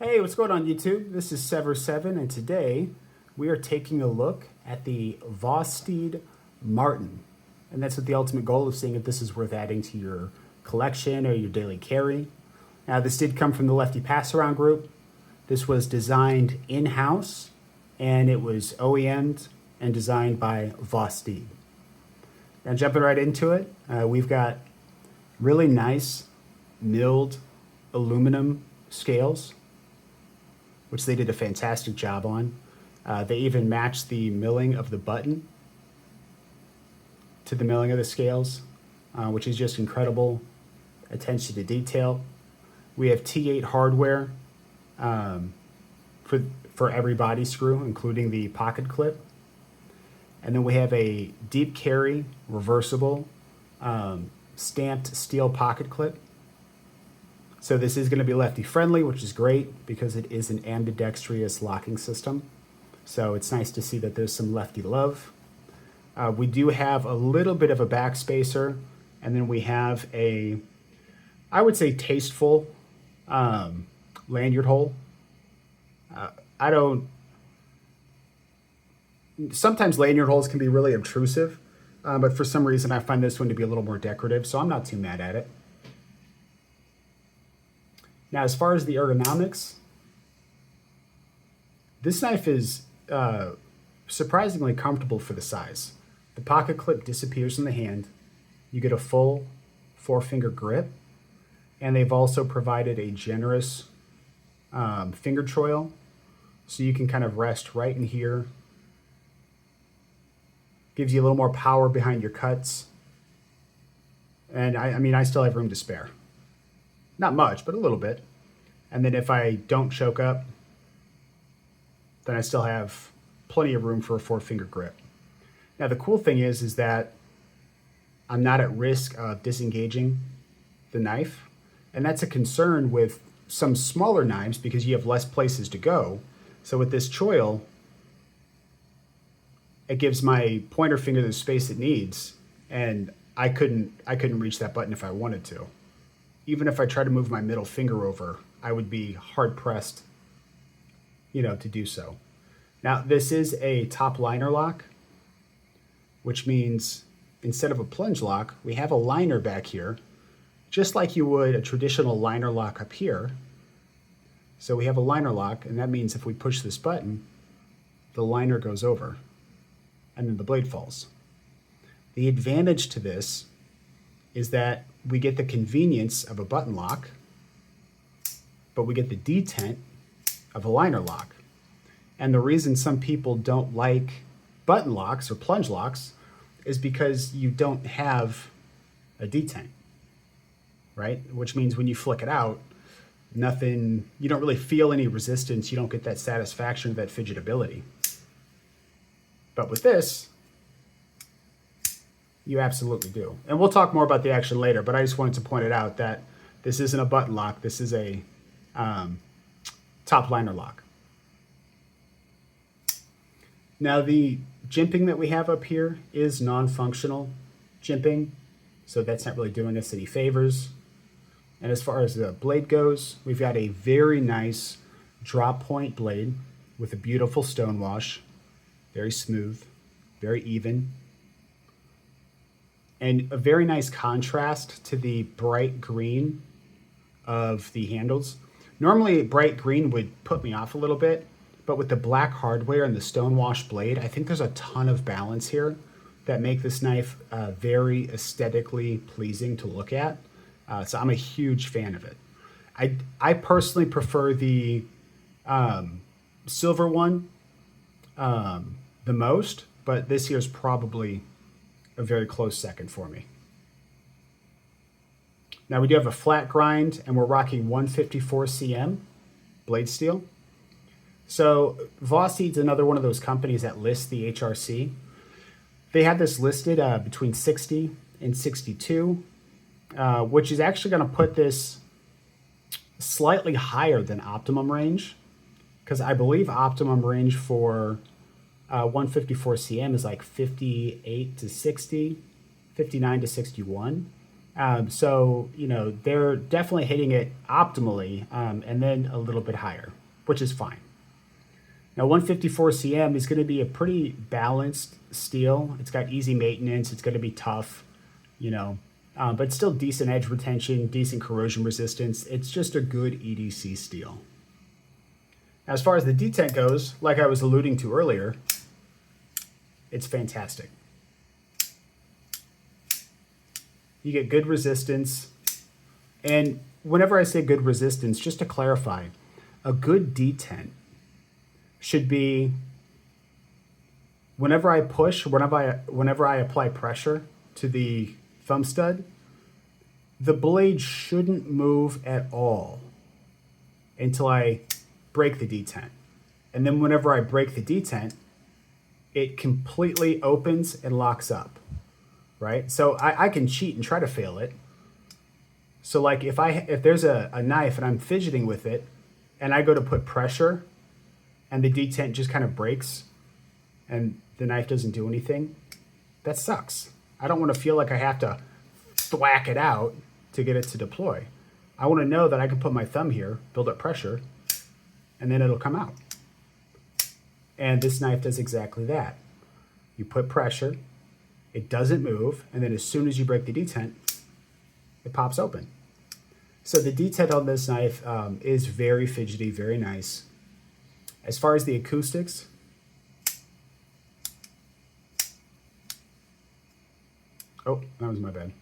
Hey, what's going on YouTube? This is Sever7 and today we are taking a look at the Vosteed Marten. And that's with the ultimate goal of seeing if this is worth adding to your collection or your daily carry. Now this did come from the Lefty Pass Around group. This was designed in-house and it was OEM'd and designed by Vosteed. Now jumping right into it, we've got really nice milled aluminum scales, which they did a fantastic job on. They even matched the milling of the button to the milling of the scales, which is just incredible attention to detail. We have T8 hardware for every body screw, including the pocket clip. And then we have a deep carry, reversible, stamped steel pocket clip. So this is going to be lefty friendly, which is great because it is an ambidextrous locking system. So it's nice to see that there's some lefty love. We do have a little bit of a back spacer, and then we have a, I would say, tasteful lanyard hole. Sometimes lanyard holes can be really obtrusive, but for some reason I find this one to be a little more decorative, so I'm not too mad at it. Now, as far as the ergonomics, this knife is surprisingly comfortable for the size. The pocket clip disappears in the hand. You get a full 4-finger grip, and they've also provided a generous finger choil, so you can kind of rest right in here. Gives you a little more power behind your cuts. And I mean, I still have room to spare. Not much, but a little bit. And then if I don't choke up, then I still have plenty of room for a 4-finger grip. Now, the cool thing is that I'm not at risk of disengaging the knife. And that's a concern with some smaller knives because you have less places to go. So with this choil, it gives my pointer finger the space it needs. And I couldn't reach that button if I wanted to. Even if I try to move my middle finger over, I would be hard pressed, to do so. Now, this is a top liner lock, which means instead of a plunge lock, we have a liner back here, just like you would a traditional liner lock up here. So we have a liner lock, and that means if we push this button, the liner goes over, and then the blade falls. The advantage to this is that we get the convenience of a button lock, but we get the detent of a liner lock. And the reason some people don't like button locks or plunge locks is because you don't have a detent, right? Which means when you flick it out, you don't really feel any resistance. You don't get that satisfaction, that fidgetability. But with this, you absolutely do. And we'll talk more about the action later, but I just wanted to point it out that this isn't a button lock. This is a top liner lock. Now, the jimping that we have up here is non-functional jimping, so that's not really doing us any favors. And as far as the blade goes, we've got a very nice drop point blade with a beautiful stone wash, very smooth, very even. And a very nice contrast to the bright green of the handles. Normally, bright green would put me off a little bit, but with the black hardware and the stone wash blade, I think there's a ton of balance here that make this knife very aesthetically pleasing to look at. So I'm a huge fan of it. I personally prefer the silver one the most, but this here is probably a very close second for me. Now we do have a flat grind and we're rocking 154 cm blade steel. So Vosteed's another one of those companies that lists the HRC. They have this listed between 60 and 62, which is actually going to put this slightly higher than optimum range, because I believe optimum range for 154 cm is like 58 to 60, 59 to 61. So, you know, they're definitely hitting it optimally, and then a little bit higher, which is fine. Now, 154 cm is going to be a pretty balanced steel. It's got easy maintenance. It's going to be tough, you know, but still decent edge retention, decent corrosion resistance. It's just a good EDC steel. As far as the detent goes, like I was alluding to earlier, it's fantastic. You get good resistance. And whenever I say good resistance, just to clarify, a good detent should be whenever I push, whenever I apply pressure to the thumb stud, the blade shouldn't move at all until I break the detent. And then whenever I break the detent, it completely opens and locks up, right? So I can cheat and try to fail it. So like if there's a knife and I'm fidgeting with it and I go to put pressure and the detent just kind of breaks and the knife doesn't do anything, that sucks. I don't want to feel like I have to thwack it out to get it to deploy. I want to know that I can put my thumb here, build up pressure, and then it'll come out. And this knife does exactly that. You put pressure, it doesn't move, and then as soon as you break the detent, it pops open. So the detent on this knife is very fidgety, very nice. As far as the acoustics, oh, that was my bad.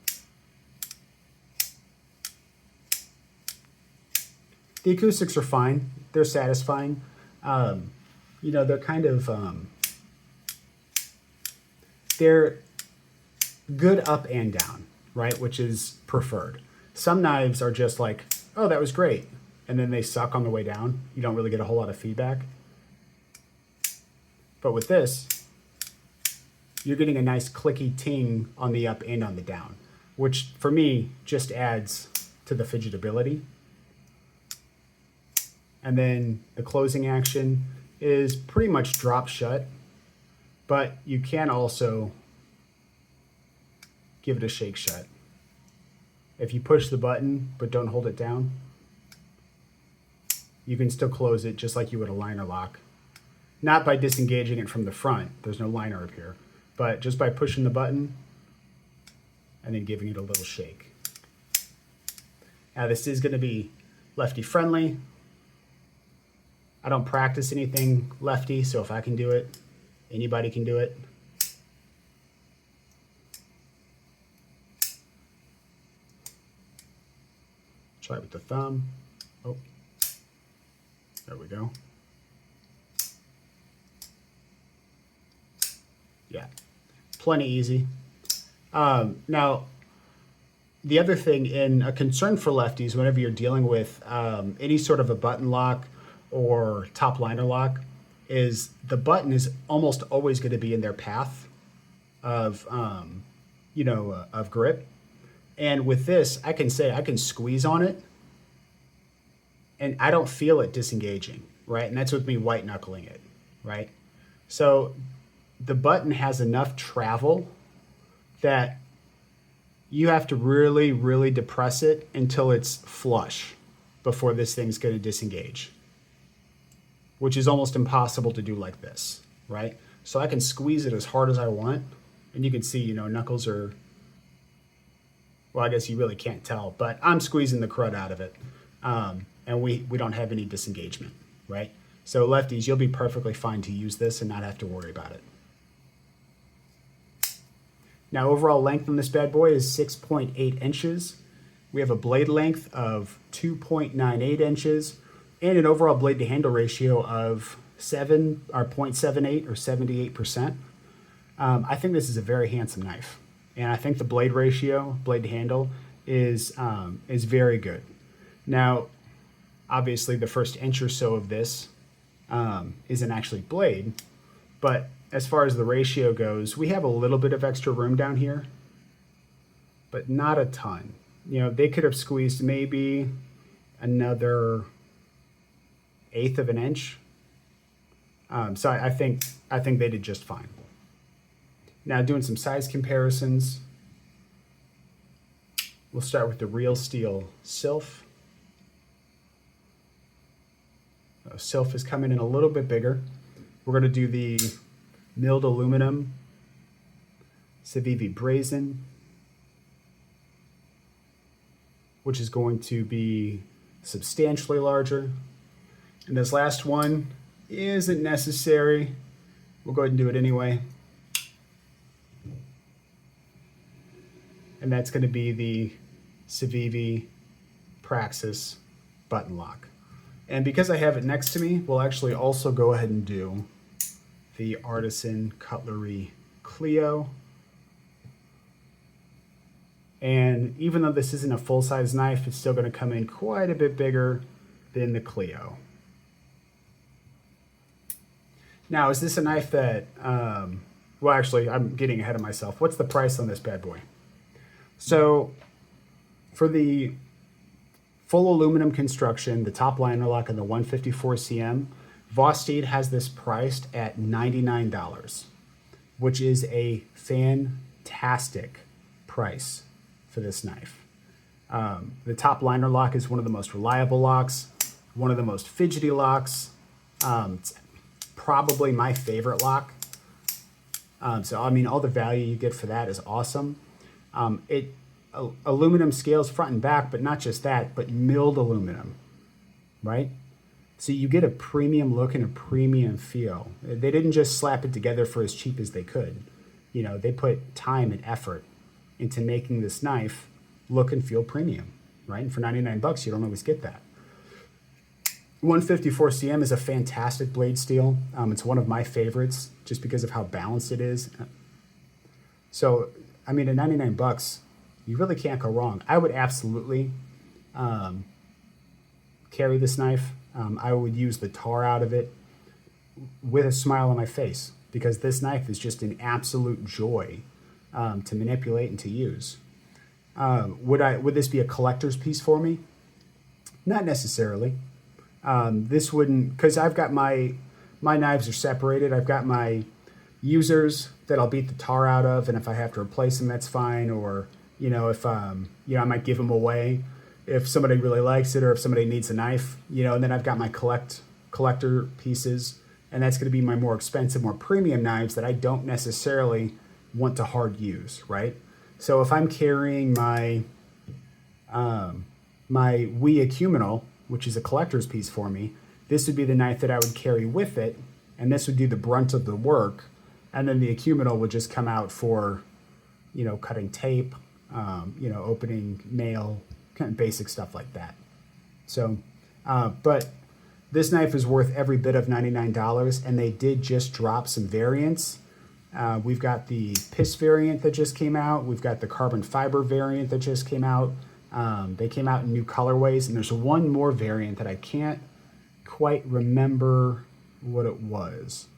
The acoustics are fine. They're satisfying. You know, they're kind of, they're good up and down, right? Which is preferred. Some knives are just like, oh, that was great. And then they suck on the way down. You don't really get a whole lot of feedback. But with this, you're getting a nice clicky ting on the up and on the down, which for me just adds to the fidgetability. And then the closing action is pretty much drop shut, but you can also give it a shake shut. If you push the button but don't hold it down, you can still close it just like you would a liner lock. Not by disengaging it from the front, there's no liner up here, but just by pushing the button and then giving it a little shake. Now this is going to be lefty friendly. I don't practice anything lefty, so if I can do it, anybody can do it. Try it with the thumb. Oh, there we go. Yeah, plenty easy. Now, the other thing, in a concern for lefties, whenever you're dealing with any sort of a button lock or top liner lock, is the button is almost always going to be in their path of, of grip. And with this, I can say I can squeeze on it and I don't feel it disengaging, right? And that's with me white knuckling it, right? So the button has enough travel that you have to really, really depress it until it's flush before this thing's going to disengage, which is almost impossible to do like this, right? So I can squeeze it as hard as I want, and you can see, knuckles are, well, I guess you really can't tell, but I'm squeezing the crud out of it, and we don't have any disengagement, right? So lefties, you'll be perfectly fine to use this and not have to worry about it. Now, overall length on this bad boy is 6.8 inches. We have a blade length of 2.98 inches and an overall blade to handle ratio of 0.78 or 78%. I think this is a very handsome knife, and I think the blade ratio, blade to handle, is very good. Now, obviously, the first inch or so of this isn't actually blade, but as far as the ratio goes, we have a little bit of extra room down here, but not a ton. They could have squeezed maybe another 1/8 of an inch. So I think they did just fine. Now, doing some size comparisons, We'll start with the real steel Sylph. Sylph is coming in a little bit bigger. We're going to do the milled aluminum Civivi Brazen, which is going to be substantially larger. And this last one isn't necessary. We'll go ahead and do it anyway. And that's going to be the Civivi Praxis button lock. And because I have it next to me, we'll actually also go ahead and do the Artisan Cutlery Clio. And even though this isn't a full-size knife, it's still going to come in quite a bit bigger than the Clio. Now, is this a knife that, well, actually, I'm getting ahead of myself. What's the price on this bad boy? So, for the full aluminum construction, the top liner lock, and the 154 cm, Vosteed has this priced at $99, which is a fantastic price for this knife. The top liner lock is one of the most reliable locks, one of the most fidgety locks. It's probably my favorite lock. So, I mean, all the value you get for that is awesome. Aluminum scales front and back, but not just that, but milled aluminum, right? So you get a premium look and a premium feel. They didn't just slap it together for as cheap as they could. You know, they put time and effort into making this knife look and feel premium, right? And for 99 bucks, you don't always get that. 154 cm is a fantastic blade steel. It's one of my favorites just because of how balanced it is. So, I mean, at 99 bucks, you really can't go wrong. I would absolutely carry this knife. I would use the tar out of it with a smile on my face because this knife is just an absolute joy to manipulate and to use. Would this be a collector's piece for me? Not necessarily. This wouldn't, because I've got my knives are separated. I've got my users that I'll beat the tar out of, and if I have to replace them, that's fine. Or, you know, if, you know, I might give them away if somebody really likes it or if somebody needs a knife, you know, and then I've got my collector pieces, and that's going to be my more expensive, more premium knives that I don't necessarily want to hard use, right? So if I'm carrying my my Wii Acuminal, which is a collector's piece for me, this would be the knife that I would carry with it, and this would do the brunt of the work, and then the Acuminal would just come out for, you know, cutting tape, you know, opening mail, kind of basic stuff like that. So, but this knife is worth every bit of $99, and they did just drop some variants. We've got the PIS variant that just came out. We've got the carbon fiber variant that just came out. They came out in new colorways, and there's one more variant that I can't quite remember what it was.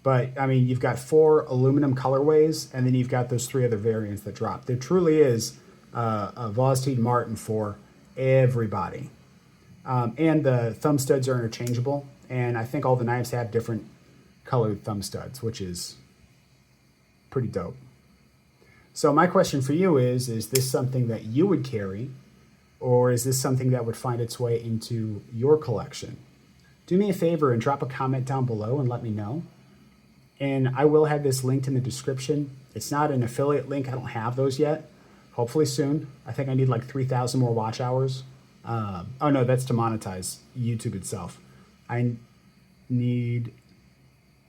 But, I mean, you've got 4 aluminum colorways, and then you've got those 3 other variants that dropped. There truly is a Vosteed Marten for everybody. And the thumb studs are interchangeable, and I think all the knives have different colored thumb studs, which is pretty dope. So my question for you is this something that you would carry, or is this something that would find its way into your collection? Do me a favor and drop a comment down below and let me know. And I will have this linked in the description. It's not an affiliate link. I don't have those yet. Hopefully soon. I think I need like 3,000 more watch hours. Oh no, that's to monetize YouTube itself. I need,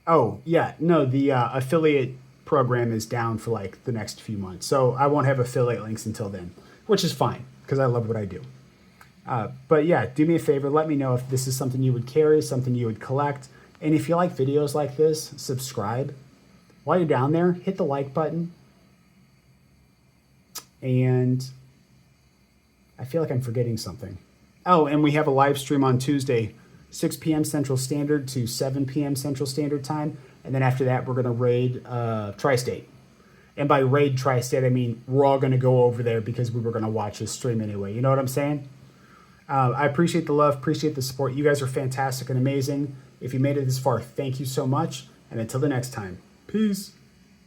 oh yeah, no, the affiliate program is down for like the next few months. So I won't have affiliate links until then, which is fine because I love what I do. But yeah, do me a favor. Let me know if this is something you would carry, something you would collect. And if you like videos like this, subscribe. While you're down there, hit the like button. And I feel like I'm forgetting something. Oh, and we have a live stream on Tuesday, 6 p.m. Central Standard to 7 p.m. Central Standard Time. And then after that, we're going to raid Tri-State. And by raid Tri-State, I mean we're all going to go over there because we were going to watch this stream anyway. You know what I'm saying? I appreciate the love, appreciate the support. You guys are fantastic and amazing. If you made it this far, thank you so much. And until the next time, peace.